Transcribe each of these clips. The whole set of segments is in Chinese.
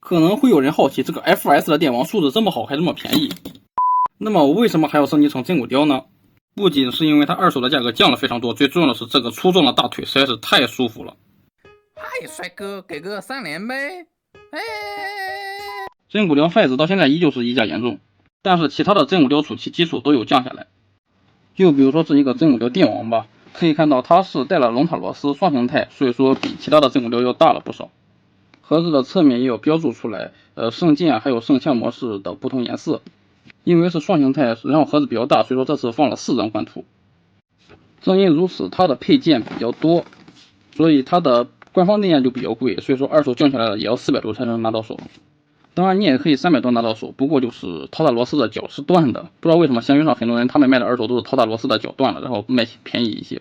可能会有人好奇，这个 FS 的电王素质这么好，还这么便宜，那么我为什么还要升级成真骨雕呢？不仅是因为它二手的价格降了非常多，最重要的是这个粗壮的大腿实在是太舒服了。嗨，帅哥，给个3连呗！哎，真骨雕 Phase 到现在依旧是溢价严重，但是其他的真骨雕储气基础都有降下来。就比如说这一个真骨雕电王吧，可以看到它是带了龙塔螺丝双形态，所以说比其他的真骨雕要大了不少。盒子的侧面也有标注出来，圣剑还有圣枪模式的不同颜色。因为是双形态，然后盒子比较大，所以说这次放了4张官图。正因如此，它的配件比较多，所以它的官方内件就比较贵，所以说二手降下来了也要400多才能拿到手。当然你也可以300多拿到手，不过就是陶塔螺丝的脚是断的，不知道为什么闲鱼上很多人他们卖的二手都是陶塔螺丝的脚断了，然后卖便宜一些。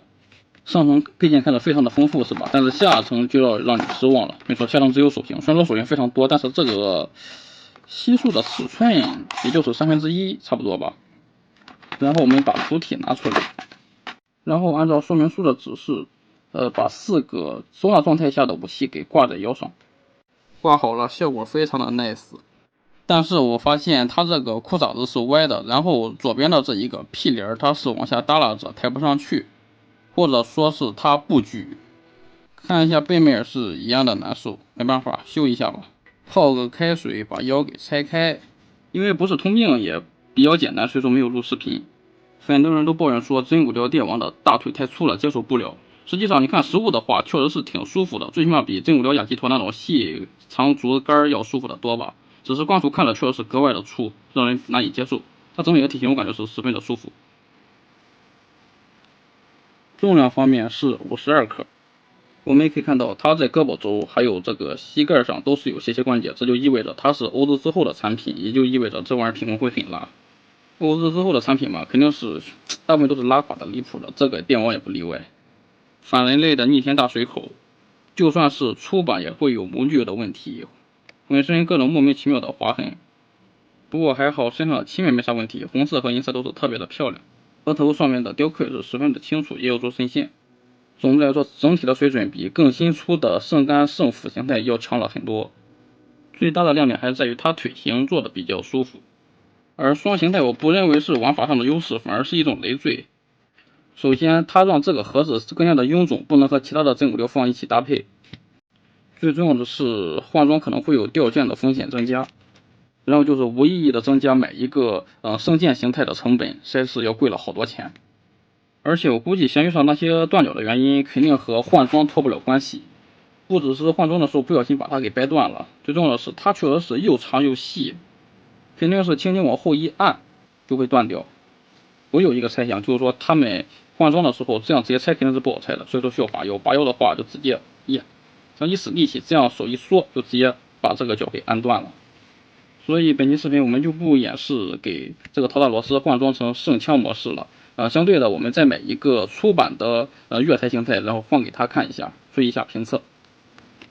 上层配件看着非常的丰富是吧？但是下层就要让你失望了。没错，下层只有手型，虽然说手型非常多，但是这个系数的尺寸也就是1/3差不多吧。然后我们把主体拿出来，然后按照说明书的指示，把4个收纳状态下的武器给挂在腰上。挂好了，效果非常的 nice。但是我发现它这个裤衩子是歪的，然后左边的这一个屁帘它是往下耷拉着，抬不上去，或者说是它不举。看一下背面是一样的难受，没办法，修一下吧。泡个开水把腰给拆开，因为不是通病也比较简单，所以说没有录视频。很多人都抱怨说真骨雕电王的大腿太粗了，接受不了。实际上你看实物的话，确实是挺舒服的，最起码比真骨雕雅基陀那种细长竹竿要舒服的多吧。只是光图看了确实是格外的粗，让人难以接受。它整体的体型我感觉是十分的舒服。重量方面是52克，我们也可以看到它在胳膊肘还有这个膝盖上都是有斜关节，这就意味着它是欧资之后的产品，也就意味着这玩意儿品控会很拉。欧资之后的产品嘛，肯定是大部分都是拉垮的离谱的，这个电王也不例外。反人类的逆天大水口，就算是出版也会有模具的问题，浑身各种莫名其妙的划痕。不过还好身上的漆面没啥问题，红色和银色都是特别的漂亮。额头上面的雕刻是十分的清楚，也有做深线。总的来说，整体的水准比更新出的圣干圣斧形态要强了很多。最大的亮点还是在于它腿型做的比较舒服。而双形态我不认为是玩法上的优势，反而是一种累赘。首先，它让这个盒子更加的臃肿，不能和其他的真骨雕放一起搭配。最重要的是，换装可能会有掉件的风险增加。然后就是无意义的增加买一个圣剑形态的成本，实在是要贵了好多钱。而且我估计闲鱼上那些断脚的原因，肯定和换装脱不了关系。不只是换装的时候不小心把它给掰断了，最重要的是它确实是又长又细，肯定是轻轻往后一按就会断掉。我有一个猜想，就是说他们换装的时候这样直接拆肯定是不好拆的，所以说需要拔腰。拔腰的话就直接一使力气，这样手一缩就直接把这个脚给按断了。所以本期视频我们就不演示给这个陶塔螺丝换装成圣枪模式了。相对的，我们再买一个粗版的月台形态，然后换给他看一下，做一下评测。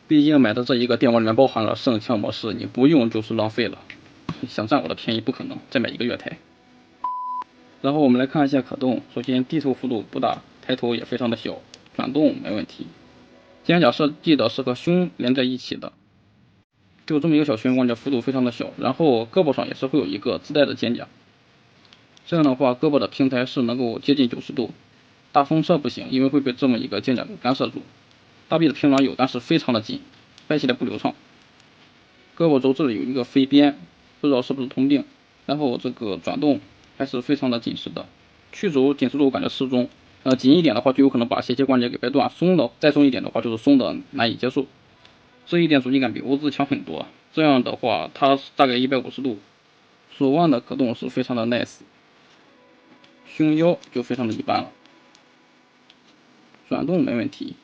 毕竟买的这一个电王里面包含了圣枪模式，你不用就是浪费了。想占我的便宜不可能，再买一个月台。然后我们来看一下可动，首先低头幅度不大，抬头也非常的小，转动没问题。肩胛设计的是和胸连在一起的。就这么一个小旋关节，幅度非常的小，然后胳膊上也是会有一个自带的肩胛，这样的话胳膊的平台是能够接近90度，大风车不行，因为会被这么一个肩胛给干涉住。大臂的平转有，但是非常的紧，掰起来不流畅。胳膊肘这里有一个飞边，不知道是不是通病，然后这个转动还是非常的紧实的，曲轴紧实度感觉适中，紧一点的话就有可能把斜关节给掰断，再松一点的话就是松的难以接受。这一点阻尼感比欧资强很多，这样的话它大概150度，手腕的可动是非常的 nice， 胸腰就非常的一般了，转动没问题，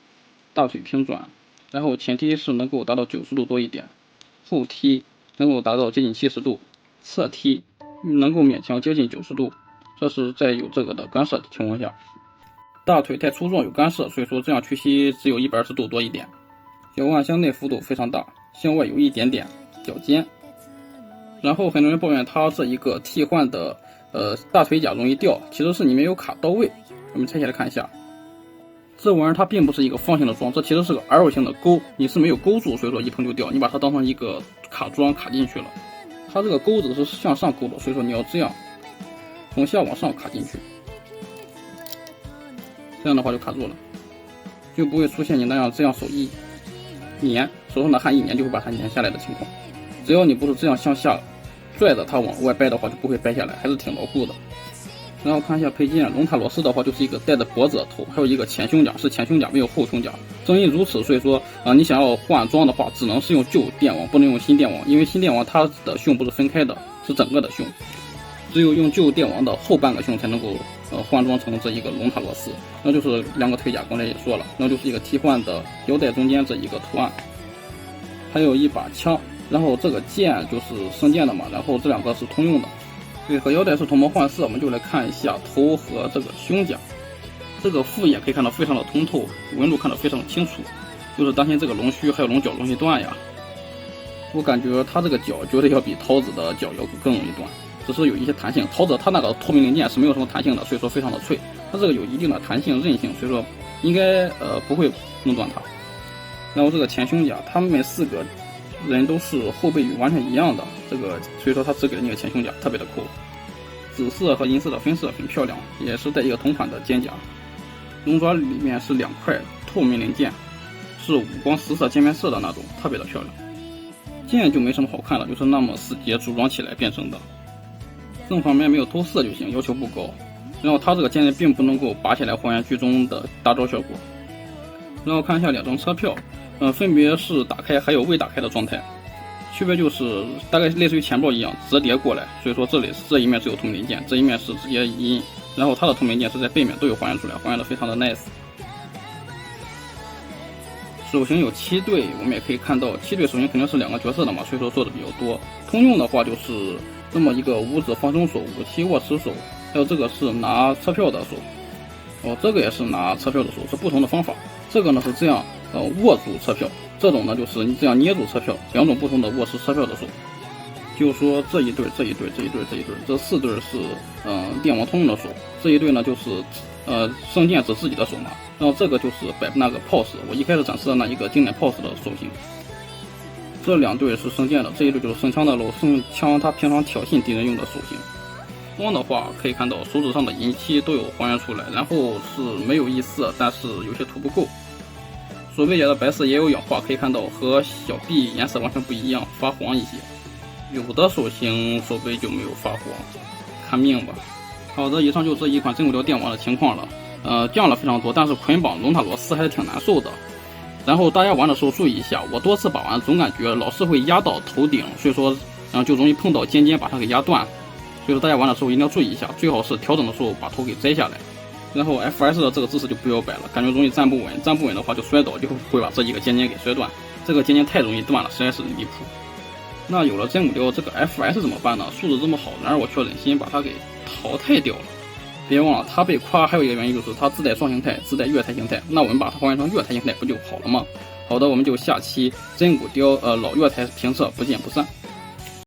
大腿平转，然后前踢是能够达到90度多一点，后踢能够达到接近70度，侧踢能够勉强接近90度，这是在有这个的干涉的情况下。大腿太粗壮有干涉，所以说这样屈膝只有120度多一点。脚腕向内幅度非常大，向外有一点点脚尖。然后很多人抱怨它这一个替换的大腿甲容易掉，其实是你没有卡到位。我们拆下来看一下，这玩意儿它并不是一个方形的桩，这其实是个 L 型的钩，你是没有勾住，所以说一碰就掉，你把它当成一个卡桩卡进去了。它这个钩子是向上勾的，所以说你要这样从下往上卡进去，这样的话就卡住了，就不会出现你那样这样手一粘，手上的汗一粘就会把它粘下来的情况。只要你不是这样向下拽着它往外掰的话，就不会掰下来，还是挺牢固的。然后看一下配件，龙塔罗斯的话就是一个带着脖子的头，还有一个前胸甲，是前胸甲没有后胸甲。正因如此，所以说你想要换装的话，只能是用旧电网，不能用新电网，因为新电网它的胸不是分开的，是整个的胸，只有用旧电网的后半个胸才能够换装成这一个龙塔罗斯。那就是两个腿甲，刚才也说了，那就是一个替换的腰带中间这一个图案，还有一把枪，然后这个剑就是升剑的嘛，然后这两个是通用的。对，和腰带是同模换色，我们就来看一下头和这个胸甲。这个副眼可以看到非常的通透，纹路看得非常的清楚，就是担心这个龙须还有龙角容易断呀。我感觉它这个角绝对要比桃子的角要更容易断，只是有一些弹性。桃子它那个透明零件是没有什么弹性的，所以说非常的脆。它这个有一定的弹性韧性，所以说应该不会弄断它。然后这个前胸甲，他们4个人都是后背羽完全一样的，这个所以说它只给了那个前胸甲，特别的酷。紫色和银色的分色很漂亮，也是带一个同款的肩甲。龙爪里面是2块透明零件，是五光十色渐变色的那种，特别的漂亮。剑就没什么好看了，就是那么4节组装起来变成的。正反面没有透色就行，要求不高。然后它这个剑并不能够拔起来还原剧中的大招效果。然后看一下2张车票，分别是打开还有未打开的状态，区别就是大概类似于钱包一样折叠过来，所以说这一面只有透明零件，这一面是直接印，然后它的透明件是在背面都有还原出来，还原的非常的 nice。手型有7对，我们也可以看到7对手型肯定是2个角色的嘛，所以说做的比较多。通用的话就是这么一个五指防身手、武器握持手，还有这个是拿车票的手，这个也是拿车票的手，是不同的方法。这个呢是这样握住车票，这种呢就是你这样捏住车票，2种不同的握持车票的手。就是说这一对、这一对、这一对、这一对，这4对是电王通用的手，这一对呢就是圣剑指自己的手嘛，然后这个就是摆那个 pose， 我一开始展示的那一个经典 pose 的手型。这2对是圣剑的，这一对就是圣枪的喽，圣枪它平常挑衅敌人用的手型。光的话可以看到手指上的银漆都有还原出来，然后是没有异色，但是有些涂不够。手背甲的白色也有氧化，可以看到和小臂颜色完全不一样，发黄一些。有的手型手背就没有发黄，看命吧。好的，以上就这一款真骨雕电王的情况了。降了非常多，但是捆绑龙塔罗斯还是挺难受的。然后大家玩的时候注意一下，我多次把玩总感觉老是会压到头顶，所以说就容易碰到尖把它给压断。所以说大家玩的时候一定要注意一下，最好是调整的时候把头给摘下来。然后 FS 的这个姿势就不要摆了，感觉容易站不稳，站不稳的话就摔倒，就会把这一个尖给摔断。这个尖太容易断了，实在是离谱。那有了真骨雕，这个 FS 怎么办呢？素质这么好，然而我却忍心把它给淘汰掉了。别忘了，它被夸还有一个原因就是它自带双形态，自带月台形态。那我们把它还原成月台形态不就好了吗？好的，我们就下期真骨雕老月台评测不见不散。